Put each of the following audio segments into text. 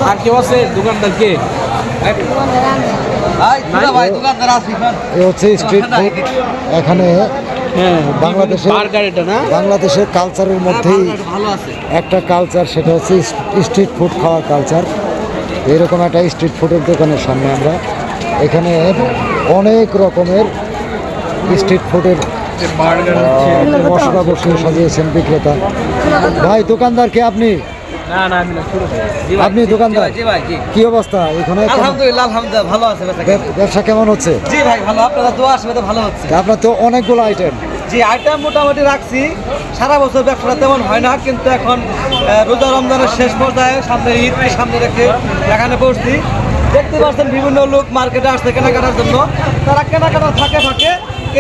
আর কেউ আছে দোকানদার কে? এ হচ্ছে স্ট্রিট ফুড। এখানে বাংলাদেশের কালচারের মধ্যেই একটা কালচার, সেটা হচ্ছে স্ট্রিট ফুড খাওয়ার কালচার। এরকম একটা স্ট্রিট ফুডের দোকানের সামনে আমরা, এখানে অনেক রকমের স্ট্রিট ফুডের মশলা বসিয়ে সাজিয়েছেন বিক্রেতা। ভাই দোকানদার কে আপনি? আপনি দোকানদার? কি অবস্থা এখানে? আলহামদুলিল্লাহ ভালো আছে। ব্যবসা কেমন হচ্ছে? জি ভাই ভালো, আপনারা দোয়া আসবে তো ভালো হচ্ছে। আপনার তো অনেকগুলো আইটেম। জি আইটেম মোটামুটি রাখছি, সারা বছর ব্যবসাটা তেমন হয় না, কিন্তু এখন রোজা রমজানের শেষ পর্যায়ে সামনে ঈদকে সামনে রেখে এখানে বসছি। দেখতে পাচ্ছেন বিভিন্ন লোক মার্কেটে আসছে কেনাকাটার জন্য, তারা কেনাকাটা থাকে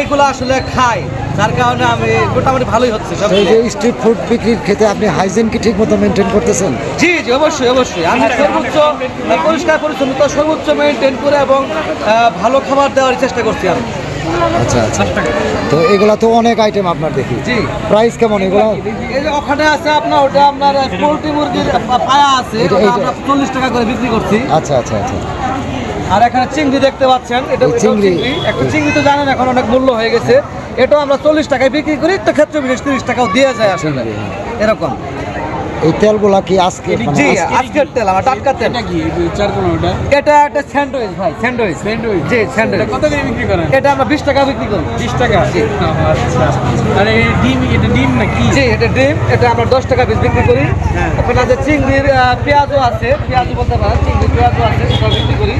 এইগুলো আসলে খায়, যার কারণে আমি মোটামুটি ভালোই হচ্ছে। এই যে স্ট্রিট ফুড বিক্রির ক্ষেত্রে আপনি হাইজিন কি ঠিক মতো মেনটেন করতেছেন? জি জি অবশ্যই আমি সর্বোচ্চ পরিষ্কার পরিচ্ছন্নতা সর্বোচ্চ মেনটেন করে এবং ভালো খাবার দেওয়ার চেষ্টা করছি আমি। আচ্ছা আচ্ছা, তো এগুলা তো অনেক আইটেম আপনার দেখি। জি প্রাইস কেমন এগুলো? এই যে ওখানে আছে আপনার, ওটা আপনার পোলট্রি মুরগির পায়া আছে, আমরা 40 টাকা করে বিক্রি করছি। আচ্ছা আচ্ছা আচ্ছা। আর এখানে চিংড়ি দেখতে পাচ্ছেন, এটা চিংড়ি, একটা চিংড়ি তো জানেন এখন অনেক মূল্য হয়ে গেছে, এটা আমরা 40 টাকায় বিক্রি করি, তো ক্ষেত্রে বিশেষ 30 টাকাও দেওয়া যায় আসলে এরকম। এই তেলগুলা কি আজকে? জি আজকের তেল, আমার টাটকা তেল। এটা কি চারকোনা? এটা একটা স্যান্ডউইচ ভাই, স্যান্ডউইচ। জি স্যান্ডউইচ। কত করে বিক্রি করেন? এটা আমরা 20 টাকা বিক্রি করি। 20 টাকা? জি। আচ্ছা। আর এই ডিম, এটা ডিম নাকি? জি এটা ডিম, এটা আমরা 10 টাকা পিস বিক্রি করি। ওখানে আছে চিংড়ির পেঁয়াজও আছে, পেঁয়াজও বলতে পারেন, চিংড়ির পেঁয়াজও আছে, সেটা বিক্রি করি।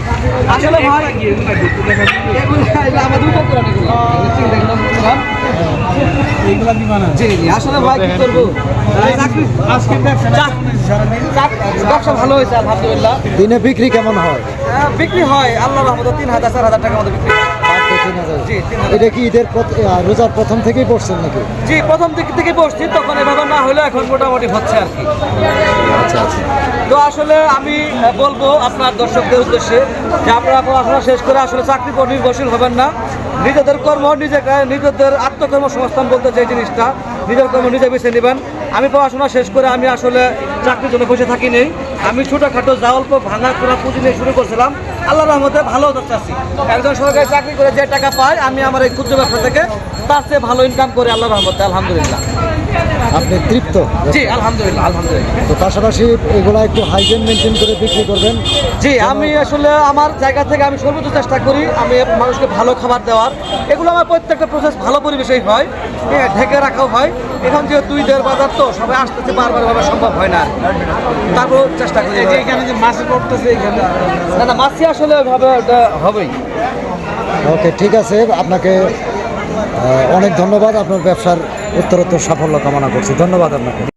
আসলে ভাই এগুলো আমরা দুটো করে নিলাম, চিংড়িগুলো দিলাম। এইগুলা দিবা না? জি জি আসলে ভাই কি করবো, আজকে ব্যবসা ভালো হয়েছে আলহামদুলিল্লাহ। দিনে বিক্রি কেমন হয়? বিক্রি হয় আল্লাহর রহমতে 3000 4000 টাকার মতো বিক্রি হয়। জি 3000। এটা কি ঈদের রোজার প্রথম থেকেই পড়ছেন নাকি? জি প্রথম দিক থেকে বসছি, তখন এভাবে না হলে এখন মোটামুটি হচ্ছে আর কি। আচ্ছা আচ্ছা। তো আসলে আমি বলবো আপনার দর্শকদের উদ্দেশ্যে যে আপনারা পড়াশোনা শেষ করে আসলে চাকরি পর নির্ভরশীল হবেন না, নিজেদের কর্ম নিজেদের আত্মকর্মসংস্থান বলতে যে জিনিসটা, নিজের কর্ম নিজে বেছে নেবেন। আমি পড়াশোনা শেষ করে আমি আসলে চাকরির জন্য বসে থাকি নেই, আমি ছোটোখাটো যা অল্প ভাঙা চোরা পুঁজি নিয়ে শুরু করছিলাম, আল্লাহর রহমতে ভালো হতে চাচ্ছি। একজন সরকারি চাকরি করে যে টাকা পায়, আমি আমার এই ক্ষুদ্র ব্যবসা থেকে তার চেয়ে ভালো ইনকাম করে আল্লাহর রহমতে আলহামদুলিল্লাহ। আপনি তৃপ্ত? জি আলহামদুলিল্লাহ আলহামদুলিল্লাহ। তো পাশাপাশি এগুলা একটু হাইজিন মেনটেন করে বিক্রি করবেন। জি আমি আসলে আমার জায়গা থেকে আমি সর্বোচ্চ চেষ্টা করি আমি মানুষকে ভালো খাবার দেওয়ার। এগুলো আমার প্রত্যেকটা প্রসেস ভালো পরিবেশেই হয়, ঢেকে রাখাও হয়। এখন যেহেতু ঈদের বাজার তো সবাই আসতেছে, বারবার ভাবে সম্ভব হয় না, তারপর চেষ্টা করি। এখানে যে মাছ পড়তেছে এখানে, না মাছি আসলে ওইভাবে ওটা হবেই। ওকে ঠিক আছে, আপনাকে অনেক ধন্যবাদ। আপনার ব্যবসার উত্তরোত্তর সাফল্য কামনা করছি। ধন্যবাদ আপনাকে।